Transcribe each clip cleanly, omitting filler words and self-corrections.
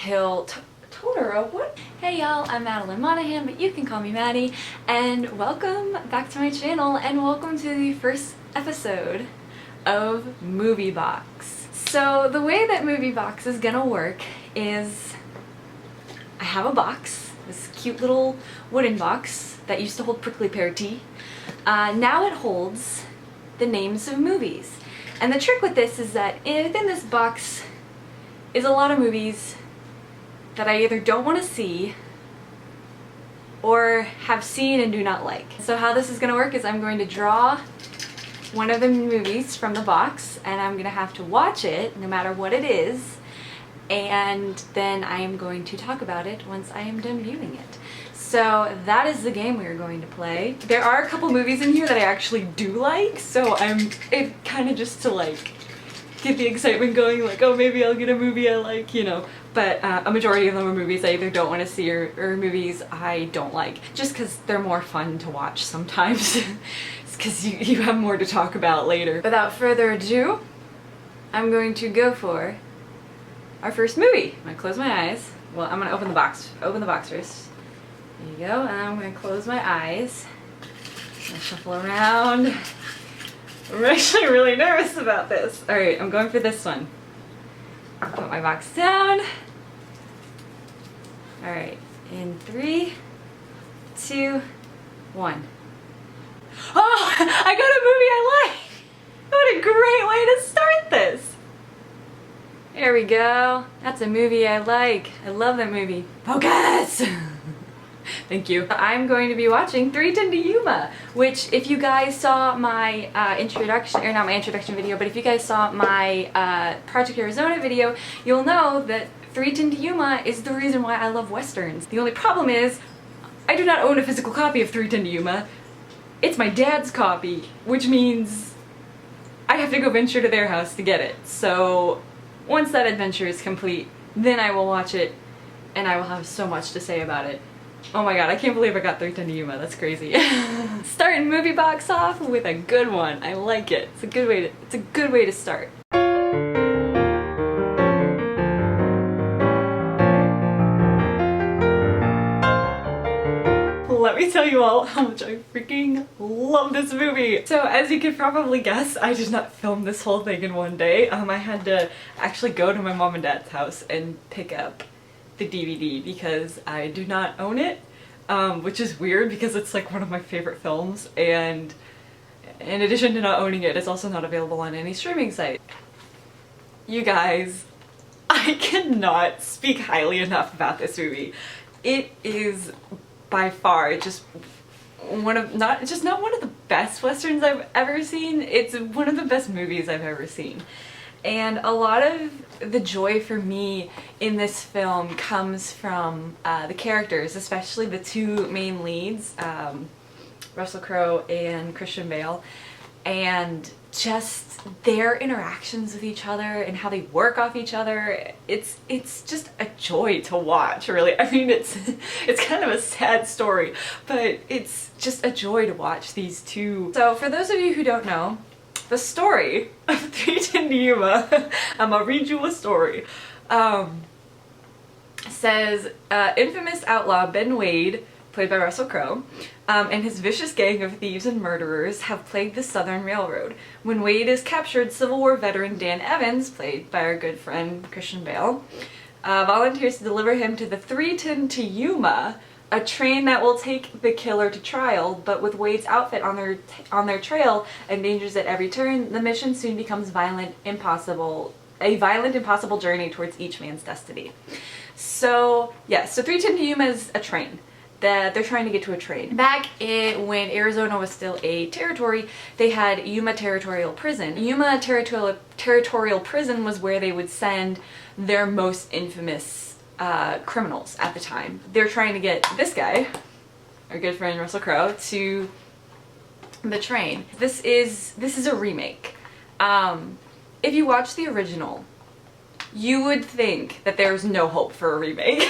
Totoro, what? Hey y'all, I'm Madeline Monahan, but you can call me Maddie, and welcome back to my channel, and welcome to the first episode of Movie Box. So the way that Movie Box is gonna work is I have a box, this cute little wooden box that used to hold prickly pear tea. Now it holds the names of movies. And the trick with this is that within this box is a lot of movies that I either don't want to see or have seen and do not like. So how this is going to work is I'm going to draw one of the movies from the box and I'm going to have to watch it no matter what it is, and then I am going to talk about it once I am done viewing it. So that is the game we are going to play. There are a couple movies in here that I actually do like, so it kind of just to like get the excitement going, like, oh, maybe I'll get a movie I like, you know. But a majority of them are movies I either don't want to see or movies I don't like, just because they're more fun to watch sometimes. It's because you have more to talk about later. Without further ado, I'm going to go for our first movie. I'm gonna close my eyes. Well, I'm gonna open the box first. There you go, and I'm gonna close my eyes. I'm gonna shuffle around. I'm actually really nervous about this. Alright, I'm going for this one. Put my box down. Alright, in 3, 2, 1. Oh! I got a movie I like! What a great way to start this! There we go. That's a movie I like. I love that movie. Focus! Thank you. I'm going to be watching 310 to Yuma, which if you guys saw my introduction, or not my introduction video, but if you guys saw my Project Arizona video, you'll know that 310 to Yuma is the reason why I love Westerns. The only problem is, I do not own a physical copy of 310 to Yuma. It's my dad's copy, which means I have to go venture to their house to get it. So once that adventure is complete, then I will watch it, and I will have so much to say about it. Oh my god, I can't believe I got 310 to Yuma, that's crazy. Starting Movie Box off with a good one. I like it. It's a good way to start. Let me tell you all how much I freaking love this movie. So as you can probably guess, I did not film this whole thing in one day. I had to actually go to my mom and dad's house and pick up the DVD because I do not own it, which is weird because it's like one of my favorite films, and in addition to not owning it, it's also not available on any streaming site. You guys, I cannot speak highly enough about this movie. It is by far just one of, not one of the best Westerns I've ever seen, it's one of the best movies I've ever seen. And a lot of the joy for me in this film comes from the characters, especially the two main leads, Russell Crowe and Christian Bale, and just their interactions with each other and how they work off each other. It's just a joy to watch, really. I mean, it's kind of a sad story, but it's just a joy to watch these two. So for those of you who don't know, the story of 310 to Yuma, I'm gonna read you a story, says infamous outlaw Ben Wade, played by Russell Crowe, and his vicious gang of thieves and murderers have plagued the Southern Railroad. When Wade is captured, Civil War veteran Dan Evans, played by our good friend Christian Bale, volunteers to deliver him to the 310 to Yuma, a train that will take the killer to trial, but with Wade's outfit on their trail and dangers at every turn, the mission soon becomes a violent, impossible journey towards each man's destiny. So, yeah, so 310 to Yuma is a train that they're trying to get to a train. Back when Arizona was still a territory, they had Yuma Territorial Prison. Yuma Territorial Prison was where they would send their most infamous criminals at the time. They're trying to get this guy, our good friend Russell Crowe, to the train. This is a remake. If you watch the original, you would think that there's no hope for a remake.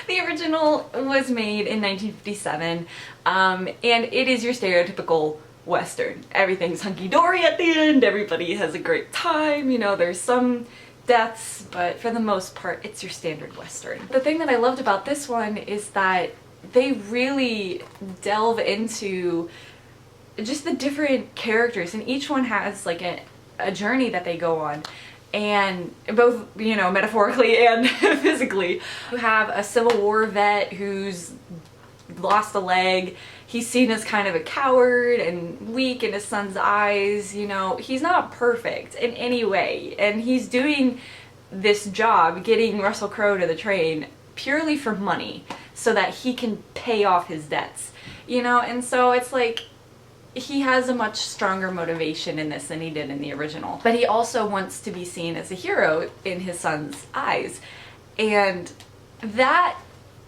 The original was made in 1957, and it is your stereotypical Western. Everything's hunky-dory at the end, everybody has a great time, you know, there's some deaths, but for the most part, it's your standard Western. The thing that I loved about this one is that they really delve into just the different characters, and each one has like a journey that they go on, and both, you know, metaphorically and physically. You have a Civil War vet who's lost a leg. He's seen as kind of a coward and weak in his son's eyes. You know, he's not perfect in any way, and he's doing this job, getting Russell Crowe to the train, purely for money so that he can pay off his debts, you know. And so it's like he has a much stronger motivation in this than he did in the original, but he also wants to be seen as a hero in his son's eyes. And that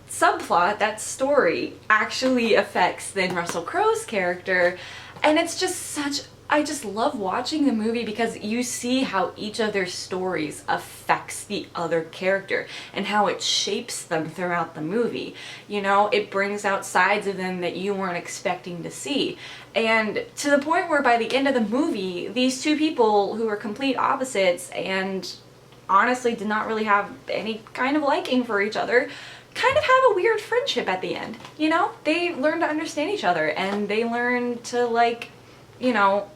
subplot, that story, actually affects then Russell Crowe's character, and it's just such, I just love watching the movie because you see how each of their stories affects the other character and how it shapes them throughout the movie. You know, it brings out sides of them that you weren't expecting to see. And to the point where by the end of the movie, these two people who are complete opposites and honestly did not really have any kind of liking for each other kind of have a weird friendship at the end. You know, they learn to understand each other, and they learn to, like, you know,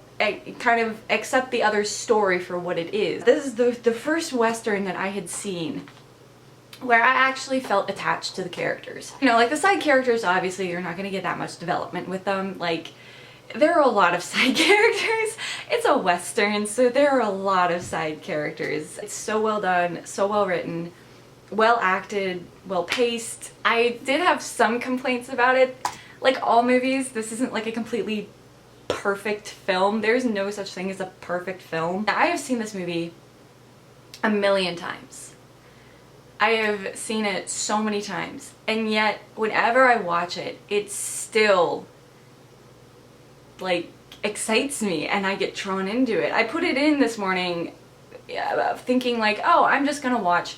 kind of accept the other's story for what it is. This is the first Western that I had seen where I actually felt attached to the characters. You know, like the side characters, obviously you're not gonna get that much development with them. Like, there are a lot of side characters. It's a Western, so there are a lot of side characters. It's so well done, so well written, well acted, well paced. I did have some complaints about it. Like all movies, this isn't like a completely perfect film. There's no such thing as a perfect film. I have seen this movie a million times. I have seen it so many times, and yet whenever I watch it, it still like excites me and I get drawn into it. I put it in this morning thinking like, oh, I'm just gonna watch,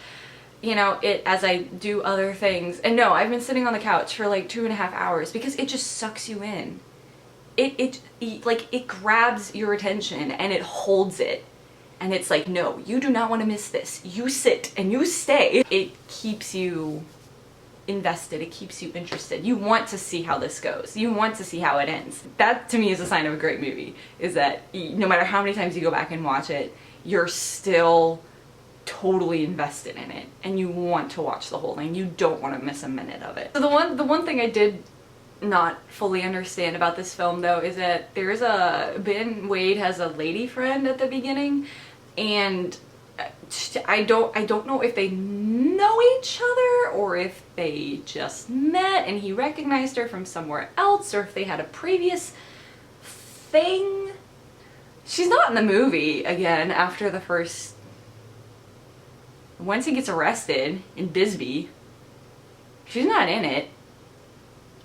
you know, it as I do other things. And no, I've been sitting on the couch for like 2.5 hours because it just sucks you in. It grabs your attention and it holds it. And it's like, no, you do not want to miss this. You sit and you stay. It keeps you invested. It keeps you interested. You want to see how this goes. You want to see how it ends. That to me is a sign of a great movie, is that no matter how many times you go back and watch it, you're still totally invested in it and you want to watch the whole thing. You don't want to miss a minute of it. So the one thing I did not fully understand about this film though is that there's Ben Wade has a lady friend at the beginning, and I don't know if they know each other or if they just met and he recognized her from somewhere else, or if they had a previous thing. She's not in the movie again after the first, once he gets arrested in Bisbee. She's not in it.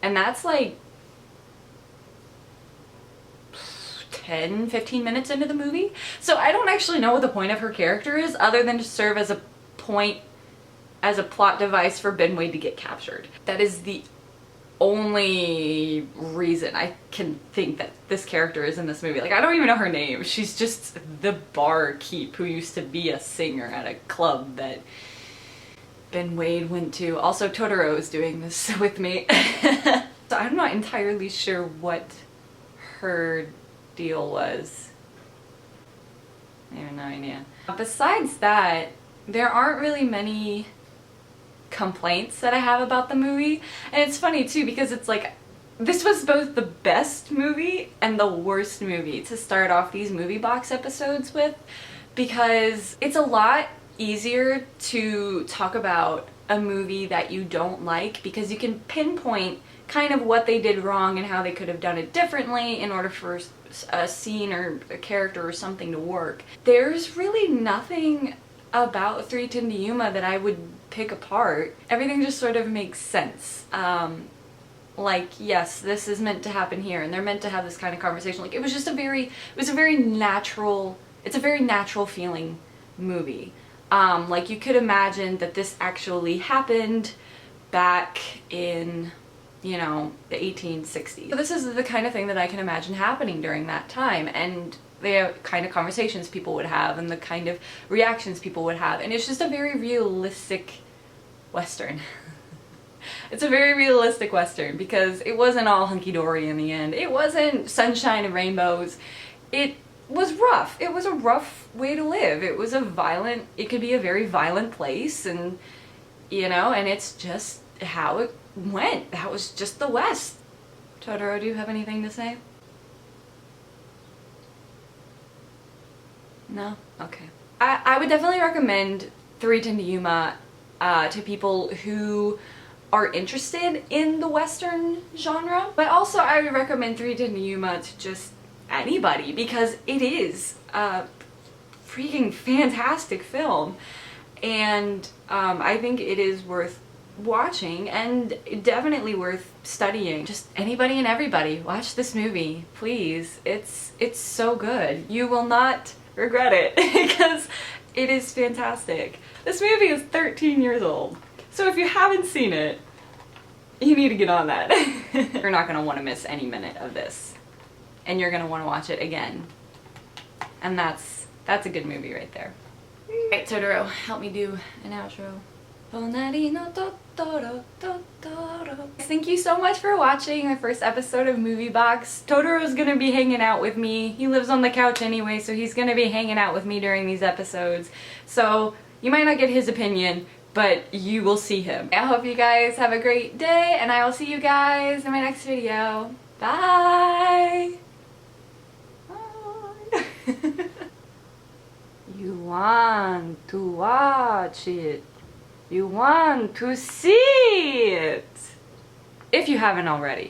And that's like 10-15 minutes into the movie. So I don't actually know what the point of her character is, other than to serve as a plot device for Ben Wade to get captured. That is the only reason I can think that this character is in this movie. Like, I don't even know her name. She's just the barkeep who used to be a singer at a club that Ben Wade went to. Also, Totoro is doing this with me. So I'm not entirely sure what her deal was. I have no idea. Besides that, there aren't really many complaints that I have about the movie. And it's funny too, because it's like, this was both the best movie and the worst movie to start off these movie box episodes with, because it's a lot easier to talk about a movie that you don't like because you can pinpoint kind of what they did wrong and how they could have done it differently in order for a scene or a character or something to work. There's really nothing about 3:10 to Yuma that I would pick apart. Everything just sort of makes sense. Like, yes, this is meant to happen here and they're meant to have this kind of conversation. Like, it was just a very natural feeling movie. Like, you could imagine that this actually happened back in, you know, the 1860s. So this is the kind of thing that I can imagine happening during that time, and the kind of conversations people would have and the kind of reactions people would have, and it's just a very realistic Western. It's a very realistic Western because it wasn't all hunky-dory in the end. It wasn't sunshine and rainbows. It was rough. It was a rough way to live. It was it could be a very violent place, and you know, and it's just how it went. That was just the West. Totoro, do you have anything to say? No? Okay. I would definitely recommend 3:10 to Yuma to people who are interested in the Western genre, but also I would recommend 3:10 to Yuma to just anybody because it is a freaking fantastic film, and I think it is worth watching and definitely worth studying. Just anybody and everybody, watch this movie, please. It's so good. You will not regret it because it is fantastic. This movie is 13 years old, so if you haven't seen it, you need to get on that. You're not gonna want to miss any minute of this, and you're gonna want to watch it again, and that's a good movie right there. Alright, Totoro, help me do an outro. Thank you so much for watching my first episode of Movie Box. Totoro's gonna be hanging out with me. He lives on the couch anyway, so he's gonna be hanging out with me during these episodes. So you might not get his opinion, but you will see him. I hope you guys have a great day, and I will see you guys in my next video. Bye! Bye! You want to watch it. You want to see it! If you haven't already.